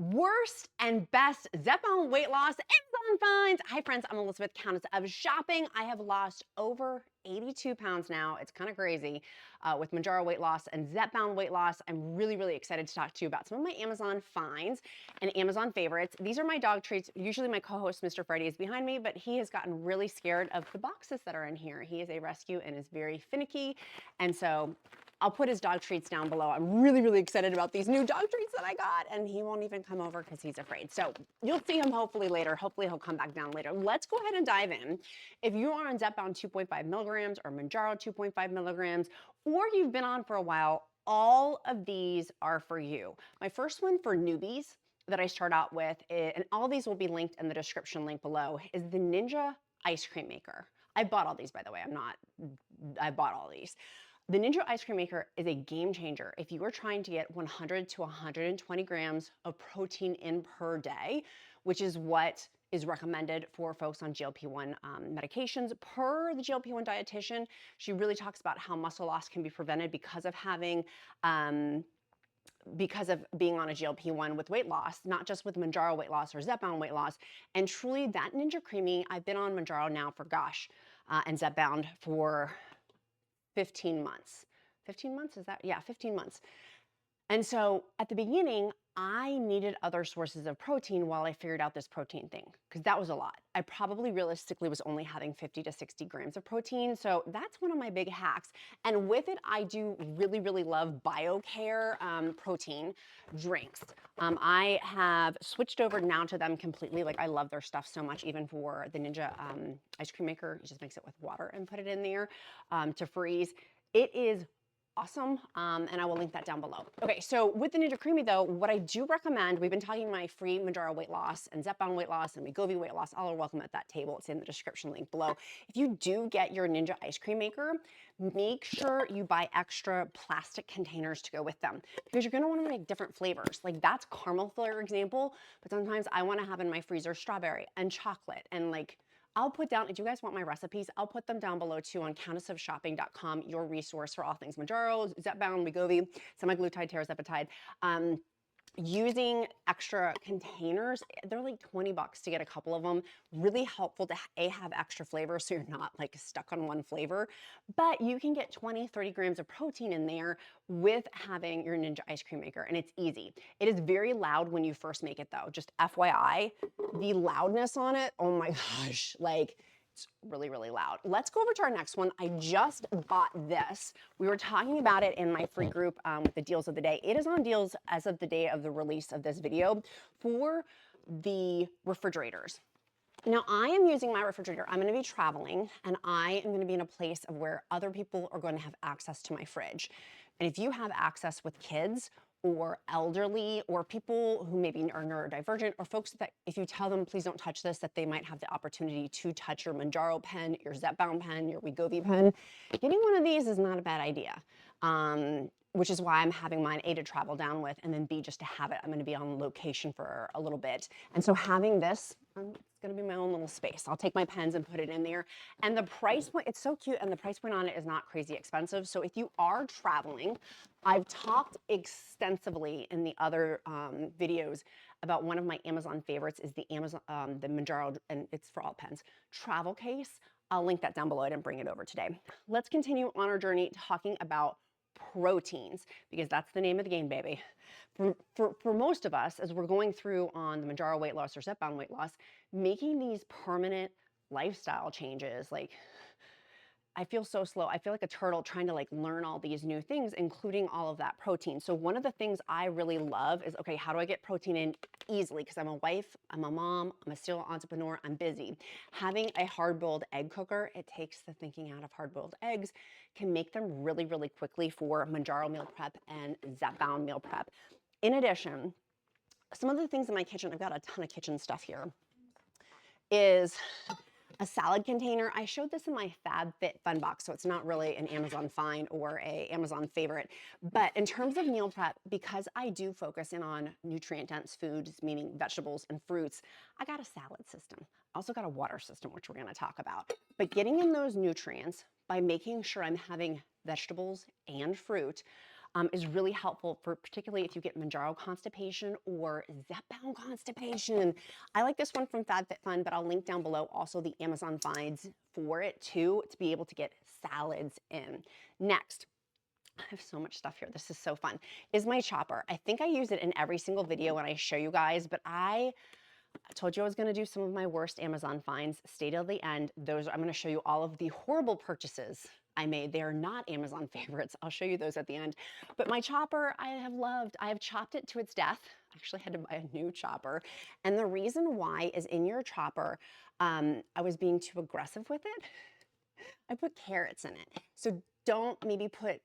Worst and best Zepbound weight loss Amazon finds. Hi friends, I'm Elizabeth, Countess of Shopping. I have lost over 82 pounds now. It's kind of crazy with Mounjaro weight loss and Zepbound weight loss. I'm really excited to talk to you about some of my Amazon finds and Amazon favorites. These are my dog treats. Usually my co-host, Mr. Freddy, is behind me, but he has gotten really scared of the boxes that are in here. He is a rescue and is very finicky. And so I'll put his dog treats down below. I'm really excited about these new dog treats that I got, and he won't even come over because he's afraid. So you'll see him hopefully later. Hopefully he'll come back down later. Let's go ahead and dive in. If you are on Zepbound 2.5 milligrams or Mounjaro 2.5 milligrams, or you've been on for a while, all of these are for you. My first one for newbies that I start out with, and all these will be linked in the description link below, is the Ninja ice cream maker. I bought all these, by the way. I bought all these. The Ninja ice cream maker is a game changer. If you are trying to get 100 to 120 grams of protein in per day, which is what is recommended for folks on GLP-1 medications. Per the GLP-1 dietitian, she really talks about how muscle loss can be prevented because of having because of being on a GLP-1 with weight loss, not just with Mounjaro weight loss or Zepbound weight loss. And truly that Ninja Creamy, I've been on Mounjaro now for and Zepbound for 15 months. 15 months, is that? Yeah, 15 months. And so at the beginning, I needed other sources of protein while I figured out this protein thing, because that was a lot. I probably realistically was only having 50 to 60 grams of protein. So that's one of my big hacks. And with it, I do really love Biocare protein drinks. I have switched over now to them completely. Like I love their stuff so much, even for the Ninja ice cream maker. You just mix it with water and put it in there to freeze. It is awesome, and I will link that down below. Okay, so with the Ninja Creamy though, what I do recommend, we've been talking my free Mounjaro weight loss and Zepbound weight loss and Wegovy weight loss, all are welcome at that table. It's in the description link below. If you do get your Ninja ice cream maker, make sure you buy extra plastic containers to go with them, because you're gonna wanna make different flavors. Like that's caramel, for example, but sometimes I wanna have in my freezer strawberry and chocolate, and like, I'll put down, if you guys want my recipes, I'll put them down below too on countessofshopping.com, your resource for all things Mounjaro, Zepbound, Wegovy, semaglutide, tirzepatide. Using extra containers, they're like 20 bucks to get a couple of them. Really helpful to have extra flavor so you're not like stuck on one flavor. But you can get 20, 30 grams of protein in there with having your Ninja ice cream maker, and it's easy. It is very loud when you first make it though. Just FYI, the loudness on it, oh my gosh, like it's really loud. Let's go over to our next one. I just bought this. We were talking about it in my free group with the deals of the day. It is on deals as of the day of the release of this video for the refrigerators. Now I am using my refrigerator. I'm going to be traveling, and I am going to be in a place of where other people are going to have access to my fridge. And if you have access with kids or elderly or people who maybe are neurodivergent, or folks that if you tell them, please don't touch this, that they might have the opportunity to touch your Mounjaro pen, your Zepbound pen, your Wegovy pen, getting one of these is not a bad idea. Which is why I'm having mine, A, to travel down with, and then B, just to have it. I'm gonna be on location for a little bit. And so having this, it's gonna be my own little space. I'll take my pens and put it in there. And the price point, it's so cute, and the price point on it is not crazy expensive. So if you are traveling, I've talked extensively in the other videos about one of my Amazon favorites is the Mounjaro, and it's for all pens, travel case. I'll link that down below. I didn't bring it over today. Let's continue on our journey talking about proteins, because that's the name of the game, baby. For most of us, as we're going through on the Mounjaro weight loss or Zepbound weight loss, making these permanent lifestyle changes, like I feel so slow. I feel like a turtle trying to like learn all these new things, including all of that protein. So one of the things I really love is, okay, how do I get protein in easily? Because I'm a wife, I'm a mom, I'm a serial entrepreneur, I'm busy. Having a hard-boiled egg cooker, it takes the thinking out of hard-boiled eggs, can make them really quickly for Mounjaro meal prep and Zepbound meal prep. In addition, some of the things in my kitchen, I've got a ton of kitchen stuff here, is a salad container. I showed this in my FABFIT fun box, so it's not really an Amazon find or a Amazon favorite. But in terms of meal prep, because I do focus in on nutrient-dense foods, meaning vegetables and fruits, I got a salad system. I also got a water system, which we're gonna talk about. But getting in those nutrients by making sure I'm having vegetables and fruit, is really helpful for particularly if you get Mounjaro constipation or Zepbound constipation. I like this one from FABFIT, but I'll link down below also the Amazon finds for it too, to be able to get salads in. Next, I have so much stuff here. This is so fun. Is my chopper. I think I use it in every single video when I show you guys, but I told you I was going to do some of my worst Amazon finds. Stay till the end. I'm going to show you all of the horrible purchases I made. They are not Amazon favorites. I'll show you those at the end. But my chopper, I have loved. I have chopped it to its death. I actually had to buy a new chopper. And the reason why is in your chopper, I was being too aggressive with it. I put carrots in it. So don't maybe put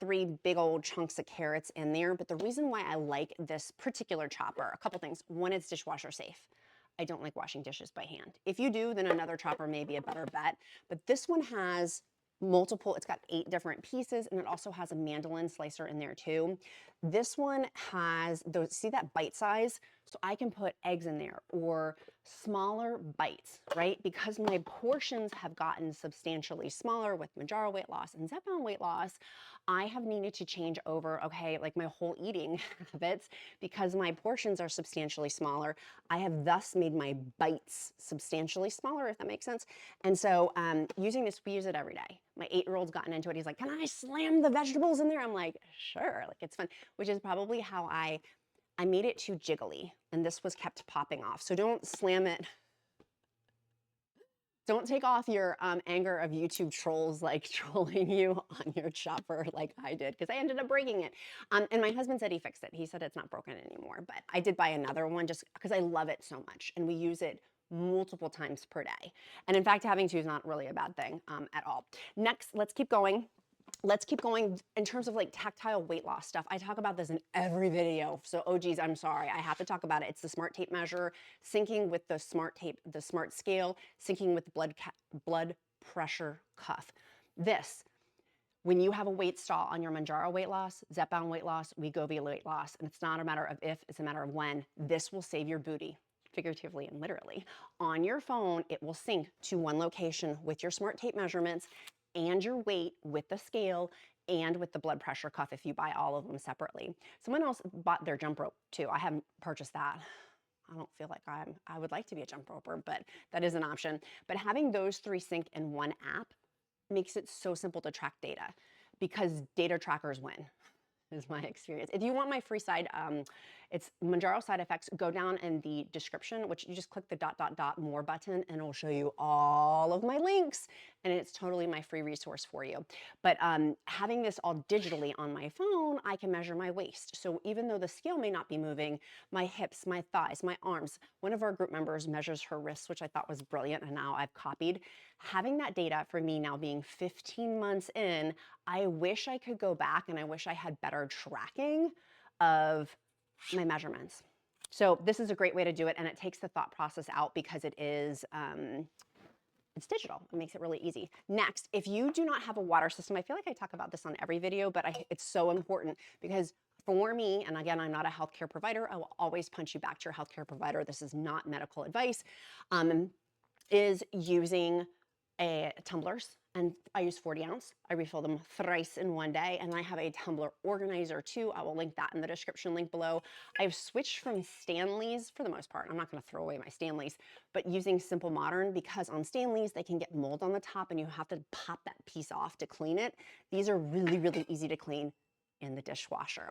3 big old chunks of carrots in there. But the reason why I like this particular chopper, a couple things. One, it's dishwasher safe. I don't like washing dishes by hand. If you do, then another chopper may be a better bet. But this one has multiple, it's got 8 different pieces, and it also has a mandolin slicer in there too. This one has those, see that bite size? So I can put eggs in there or smaller bites, right? Because my portions have gotten substantially smaller with Mounjaro weight loss and Zepbound weight loss, I have needed to change over, okay, like my whole eating habits, because my portions are substantially smaller. I have thus made my bites substantially smaller, if that makes sense. And so using this, we use it every day. My 8-year-old's gotten into it. He's like, can I slam the vegetables in there? I'm like, sure, like it's fun, which is probably how I made it too jiggly, and this was kept popping off. So don't slam it. Don't take off your anger of YouTube trolls like trolling you on your chopper like I did, because I ended up breaking it. And my husband said he fixed it. He said it's not broken anymore, but I did buy another one just because I love it so much, and we use it multiple times per day. And in fact, having to is not really a bad thing at all. Next, let's keep going. Let's keep going in terms of like tactile weight loss stuff. I talk about this in every video. So, oh geez, I'm sorry. I have to talk about it. It's the smart tape measure, syncing with the smart tape, the smart scale, syncing with the blood pressure cuff. This, when you have a weight stall on your Mounjaro weight loss, Zepbound weight loss, Wegovy weight loss, and it's not a matter of if, it's a matter of when, this will save your booty, figuratively and literally. On your phone, it will sync to one location with your smart tape measurements and your weight with the scale and with the blood pressure cuff if you buy all of them separately. Someone else bought their jump rope too. I haven't purchased that. I don't feel like I would like to be a jump roper, but that is an option. But having those 3 sync in one app makes it so simple to track data, because data trackers win, is my experience. If you want my free side, it's Mounjaro side effects, go down in the description, which you just click the ... more button, and it'll show you all of my links, and it's totally my free resource for you. But having this all digitally on my phone, I can measure my waist. So even though the scale may not be moving, my hips, my thighs, my arms, one of our group members measures her wrists, which I thought was brilliant, and now I've copied. Having that data for me now being 15 months in, I wish I could go back, and I wish I had better tracking of my measurements. So this is a great way to do it, and it takes the thought process out because it is, it's digital. It makes it really easy. Next, if you do not have a water system, I feel like I talk about this on every video, but it's so important because for me, and again, I'm not a healthcare provider, I will always punch you back to your healthcare provider. This is not medical advice, is using tumblers, and I use 40 ounce. I refill them thrice in one day, and I have a tumbler organizer too. I will link that in the description link below. I've switched from Stanleys for the most part. I'm not going to throw away my Stanleys, but using Simple Modern, because on Stanleys they can get mold on the top and you have to pop that piece off to clean it. These are really, really easy to clean in the dishwasher.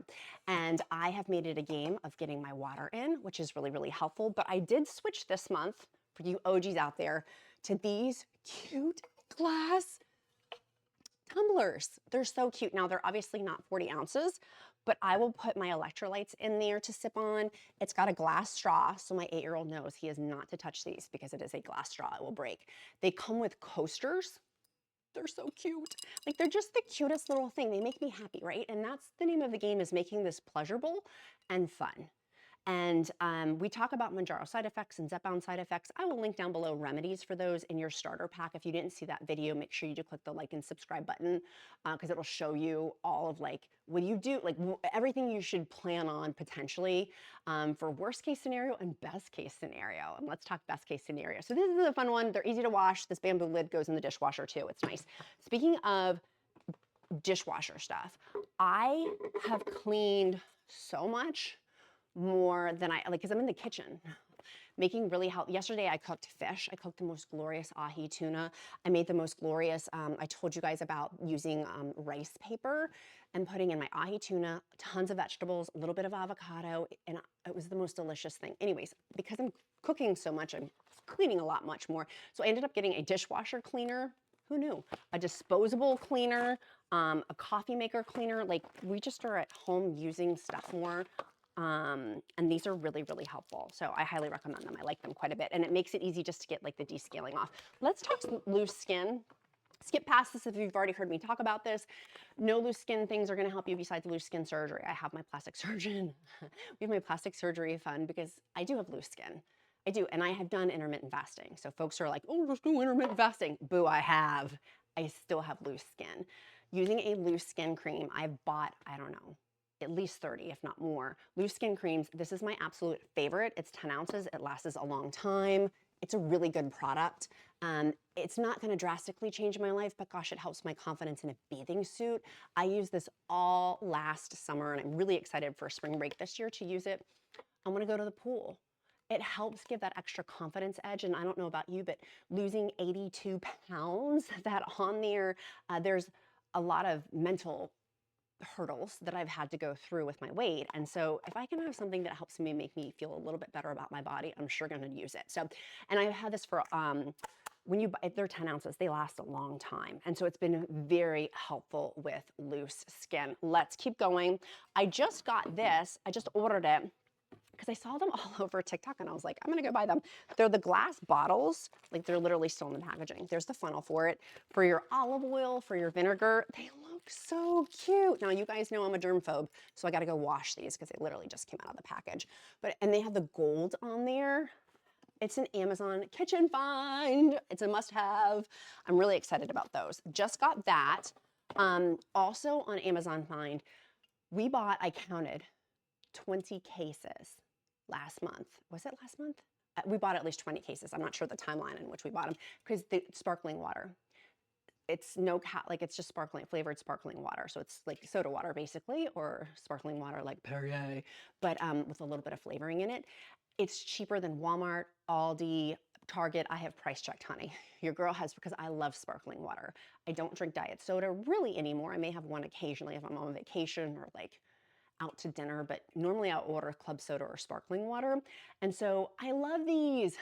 And I have made it a game of getting my water in, which is really, really helpful. But I did switch this month, for you OGs out there, to these cute glass tumblers. They're so cute. Now, they're obviously not 40 ounces, but I will put my electrolytes in there to sip on. It's got a glass straw, so my 8-year-old knows he is not to touch these because it is a glass straw. It will break. They come with coasters. They're so cute. Like, they're just the cutest little thing. They make me happy, right? And that's the name of the game, is making this pleasurable and fun. And we talk about Mounjaro side effects and Zepbound side effects. I will link down below remedies for those in your starter pack. If you didn't see that video, make sure you do click the like and subscribe button, because it'll show you all of like what you do, like everything you should plan on potentially for worst case scenario and best case scenario. And let's talk best case scenario. So this is a fun one. They're easy to wash. This bamboo lid goes in the dishwasher too. It's nice. Speaking of dishwasher stuff. I have cleaned so much more than I like, because I'm in the kitchen making really healthy. Yesterday I cooked fish. I cooked the most glorious ahi tuna. I made the most glorious, I told you guys about using rice paper and putting in my ahi tuna, tons of vegetables, a little bit of avocado, and it was the most delicious thing. Anyways, because I'm cooking so much, I'm cleaning a lot much more. So I ended up getting a dishwasher cleaner. Who knew? A disposable cleaner, a coffee maker cleaner. Like, we just are at home using stuff more. And these are really, really helpful. So I highly recommend them. I like them quite a bit. And it makes it easy just to get like the descaling off. Let's talk loose skin. Skip past this if you've already heard me talk about this. No loose skin things are going to help you besides loose skin surgery. I have my plastic surgeon. We have my plastic surgery fund because I do have loose skin. I do, and I have done intermittent fasting. So folks are like, oh, just do intermittent fasting. Boo, I have. I still have loose skin. Using a loose skin cream, I've bought, I don't know, at least 30, if not more, loose skin creams. This is my absolute favorite. It's 10 ounces. It lasts a long time. It's a really good product. It's not going to drastically change my life, but gosh, it helps my confidence in a bathing suit. I used this all last summer, and I'm really excited for spring break this year to use it. I want to go to the pool. It helps give that extra confidence edge. And I don't know about you, but losing 82 pounds, that on there, there's a lot of mental hurdles that I've had to go through with my weight. And so if I can have something that helps me make me feel a little bit better about my body, I'm sure going to use it. So, and I've had this for, when you buy, they're 10 ounces, they last a long time. And so it's been very helpful with loose skin. Let's keep going. I just got this, I just ordered it because I saw them all over TikTok and I was like, I'm gonna go buy them. They're the glass bottles, like they're literally still in the packaging. There's the funnel for it, for your olive oil, for your vinegar. They look so cute. Now you guys know I'm a germphobe, so I gotta go wash these because they literally just came out of the package. And they have the gold on there. It's an Amazon kitchen find. It's a must-have. I'm really excited about those. Just got that. Also on Amazon Find, we bought, I counted, 20 cases last month. Was it last month? We bought at least 20 cases. I'm not sure the timeline in which we bought them because the sparkling water. It's it's just flavored sparkling water. So it's like soda water basically, or sparkling water like Perrier, but with a little bit of flavoring in it. It's cheaper than Walmart, Aldi, Target. I have price checked, honey. Your girl has, because I love sparkling water. I don't drink diet soda really anymore. I may have one occasionally if I'm on vacation or like out to dinner, but normally I'll order club soda or sparkling water. And so I love these.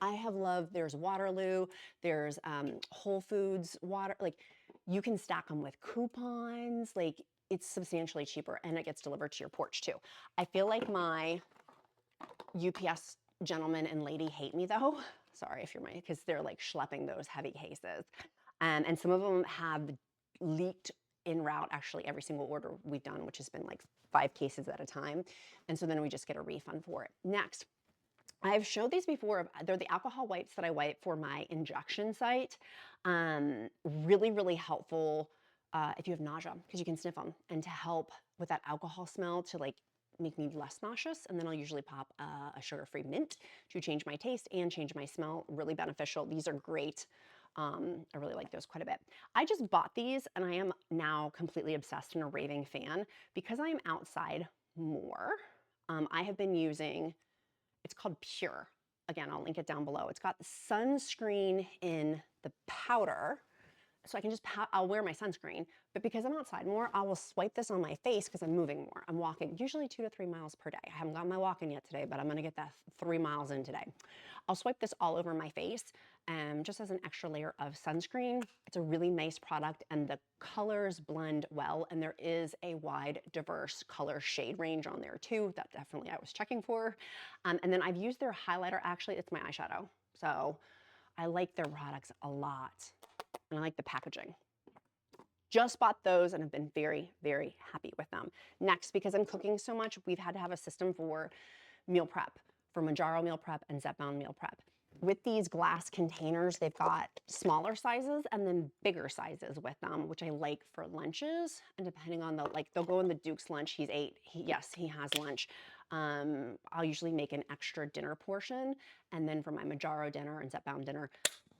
I have loved, there's Waterloo, there's Whole Foods water. Like, you can stack them with coupons. Like, it's substantially cheaper and it gets delivered to your porch too. I feel like my UPS gentleman and lady hate me though. Sorry if you're because they're like schlepping those heavy cases. And some of them have leaked en route actually every single order we've done, which has been like 5 cases at a time. And so then we just get a refund for it. Next, I've showed these before. They're the alcohol wipes that I wipe for my injection site. Really, really helpful if you have nausea, because you can sniff them, and to help with that alcohol smell to like make me less nauseous. And then I'll usually pop a sugar-free mint to change my taste and change my smell. Really beneficial. These are great. I really like those quite a bit. I just bought these and I am now completely obsessed and a raving fan because I am outside more. I have been using, it's called Pure. Again, I'll link it down below. It's got sunscreen in the powder. So I can just, I'll wear my sunscreen, but because I'm outside more, I will swipe this on my face because I'm moving more. I'm walking usually 2 to 3 miles per day. I haven't gotten my walk in yet today, but I'm gonna get that 3 miles in today. I'll swipe this all over my face just as an extra layer of sunscreen. It's a really nice product and the colors blend well, and there is a wide, diverse color shade range on there too. That definitely I was checking for. And then I've used their highlighter. Actually, it's my eyeshadow. So I like their products a lot. And I like the packaging. Just bought those and have been very, very happy with them. Next, because I'm cooking so much, we've had to have a system for meal prep, for Mounjaro meal prep and Zepbound meal prep. With these glass containers, they've got smaller sizes and then bigger sizes with them, which I like for lunches. And depending on they'll go in the Duke's lunch. He's 8. Yes, he has lunch. I'll usually make an extra dinner portion. And then for my Mounjaro dinner and Zepbound dinner,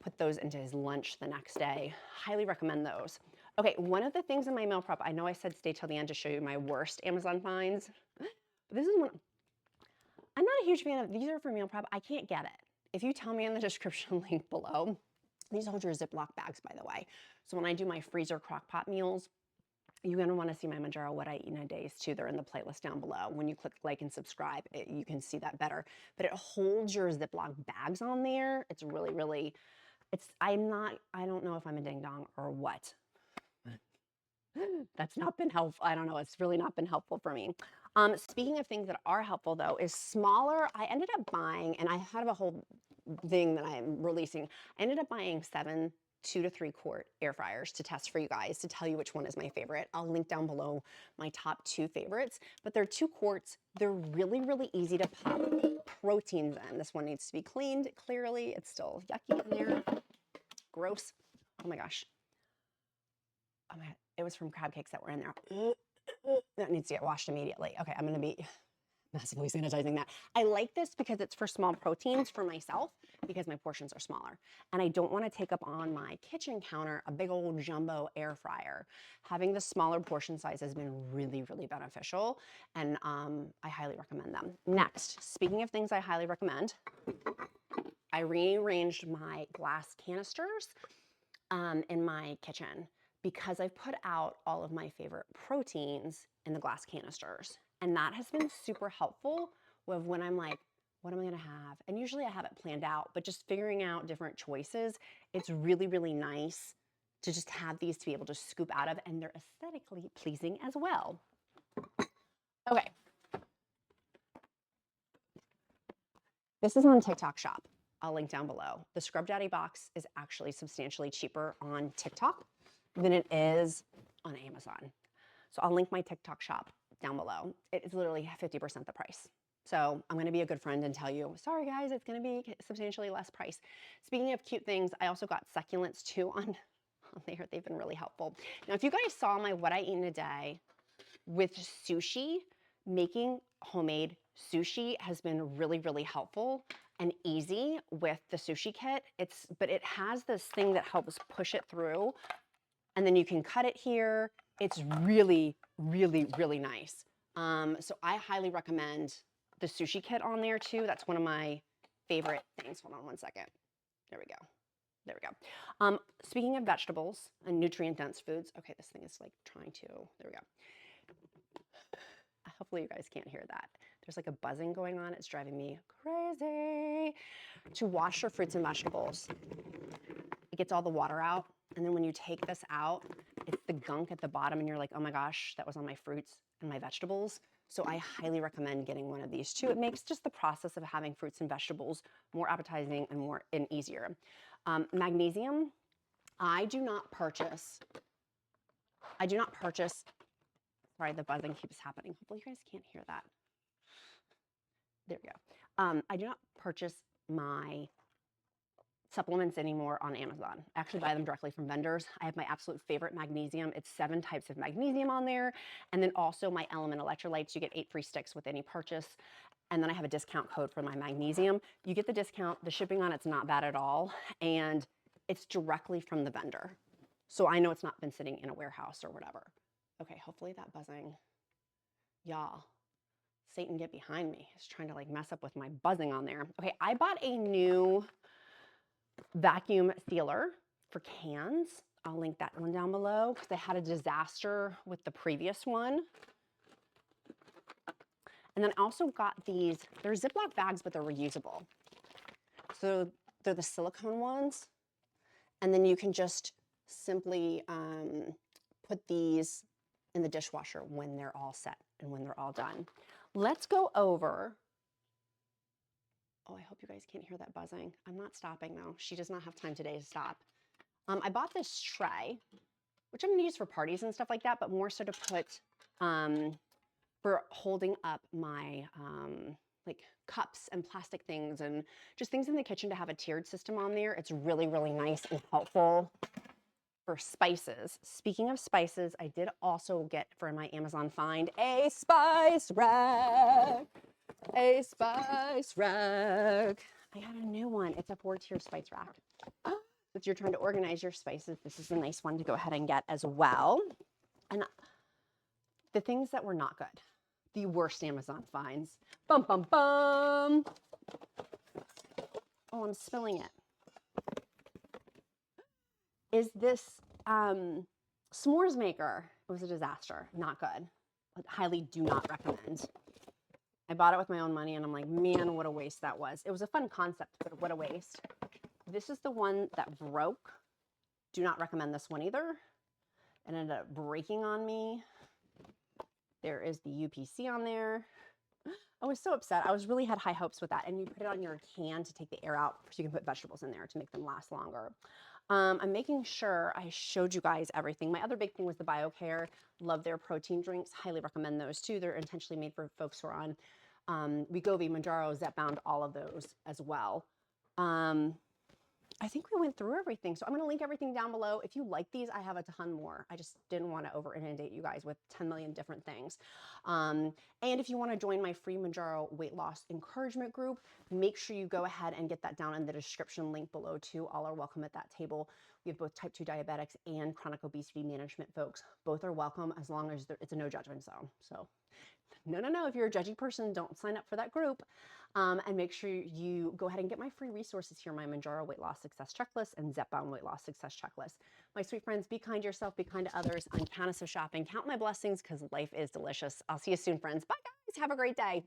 put those into his lunch the next day. Highly recommend those. Okay, one of the things in my meal prep, I know I said stay till the end to show you my worst Amazon finds. But this is one, I'm not a huge fan of, these are for meal prep. I can't get it. If you tell me in the description link below, these hold your Ziploc bags, by the way. So when I do my freezer crock pot meals, you're going to want to see my Mounjaro What I Eat in a Days too. They're in the playlist down below. When you click like and subscribe, you can see that better. But it holds your Ziploc bags on there. It's really, really, I don't know if I'm a ding dong or what. That's not been helpful. I don't know. It's really not been helpful for me. Speaking of things that are helpful though, is smaller. I ended up buying, and I have a whole thing that I'm releasing. I ended up buying 7 2 to 3 quart air fryers to test for you guys to tell you which one is my favorite. I'll link down below my top 2 favorites, but they're 2 quarts. They're really, really easy to pop proteins in. This one needs to be cleaned. Clearly, it's still yucky in there. Gross. Oh my gosh. Oh my God. It was from crab cakes that were in there. That needs to get washed immediately. Okay, I'm gonna be massively sanitizing that. I like this because it's for small proteins for myself because my portions are smaller. And I don't wanna take up on my kitchen counter a big old jumbo air fryer. Having the smaller portion size has been really, really beneficial. And I highly recommend them. Next, speaking of things I highly recommend, I rearranged my glass canisters in my kitchen, because I've put out all of my favorite proteins in the glass canisters. And that has been super helpful with when I'm like, what am I gonna have? And usually I have it planned out, but just figuring out different choices, it's really, really nice to just have these to be able to scoop out of, and they're aesthetically pleasing as well. Okay. This is on TikTok Shop. I'll link down below. The Scrub Daddy box is actually substantially cheaper on TikTok than it is on Amazon. So I'll link my TikTok shop down below. It is literally 50% the price. So I'm gonna be a good friend and tell you, sorry guys, it's gonna be substantially less price. Speaking of cute things, I also got succulents too on there. They've been really helpful. Now, if you guys saw my What I Eat in a Day with sushi, making homemade sushi has been really, really helpful and easy with the sushi kit. But it has this thing that helps push it through, and then you can cut it here. It's really, really, really nice. So I highly recommend the sushi kit on there too. That's one of my favorite things. Hold on one second. There we go. There we go. Speaking of vegetables and nutrient-dense foods, okay, this thing is like trying to, there we go. Hopefully you guys can't hear that. There's like a buzzing going on. It's driving me crazy. To wash your fruits and vegetables, it gets all the water out. And then when you take this out, it's the gunk at the bottom and you're like, oh my gosh, that was on my fruits and my vegetables. So I highly recommend getting one of these too. It makes just the process of having fruits and vegetables more appetizing and easier. Magnesium, I do not purchase, sorry, the buzzing keeps happening. Hopefully you guys can't hear that. There we go. I do not purchase my supplements anymore on Amazon. I actually buy them directly from vendors. I have my absolute favorite magnesium. It's 7 types of magnesium on there. And then also my LMNT electrolytes. You get 8 free sticks with any purchase. And then I have a discount code for my magnesium. You get the discount. The shipping on it's not bad at all. And it's directly from the vendor. So I know it's not been sitting in a warehouse or whatever. Okay, hopefully that buzzing, y'all, Satan get behind me. He's trying to like mess up with my buzzing on there. Okay, I bought a new vacuum sealer for cans. I'll link that one down below because I had a disaster with the previous one. And then I also got these, they're Ziploc bags, but they're reusable. So they're the silicone ones. And then you can just simply put these in the dishwasher when they're all set and when they're all done. Let's go over. Oh, I hope you guys can't hear that buzzing. I'm not stopping though. She does not have time today to stop. I bought this tray, which I'm gonna use for parties and stuff like that, but more so to put for holding up my like cups and plastic things and just things in the kitchen to have a tiered system on there. It's really, really nice and helpful for spices. Speaking of spices, I did also get for my Amazon find a spice rack. A spice rack. I got a new one. It's a 4-tier spice rack. If you're trying to organize your spices, this is a nice one to go ahead and get as well. And the things that were not good, the worst Amazon finds. Bum, bum, bum. Oh, I'm spilling it. Is this s'mores maker. It was a disaster. Not good. I highly do not recommend. I bought it with my own money and I'm like, man, what a waste that was. It was a fun concept, but what a waste. This is the one that broke. Do not recommend this one either. It ended up breaking on me. There is the UPC on there. I was so upset. I really had high hopes with that. And you put it on your can to take the air out so you can put vegetables in there to make them last longer. I'm making sure I showed you guys everything. My other big thing was the Biocare. Love their protein drinks. Highly recommend those too. They're intentionally made for folks who are on Wegovy, Mounjaro, Zepbound, all of those as well. I think we went through everything. So I'm going to link everything down below. If you like these, I have a ton more. I just didn't want to over inundate you guys with 10 million different things. And if you want to join my free Mounjaro weight loss encouragement group, make sure you go ahead and get that down in the description link below too. All are welcome at that table. We have both type 2 diabetics and chronic obesity management folks. Both are welcome as long as it's a no judgment zone. So no, if you're a judgy person, don't sign up for that group. And make sure you go ahead and get my free resources here, my Mounjaro Weight Loss Success Checklist and Zepbound Weight Loss Success Checklist. My sweet friends, be kind to yourself, be kind to others. I'm Candace of Shopping. Count my blessings because life is delicious. I'll see you soon, friends. Bye, guys. Have a great day.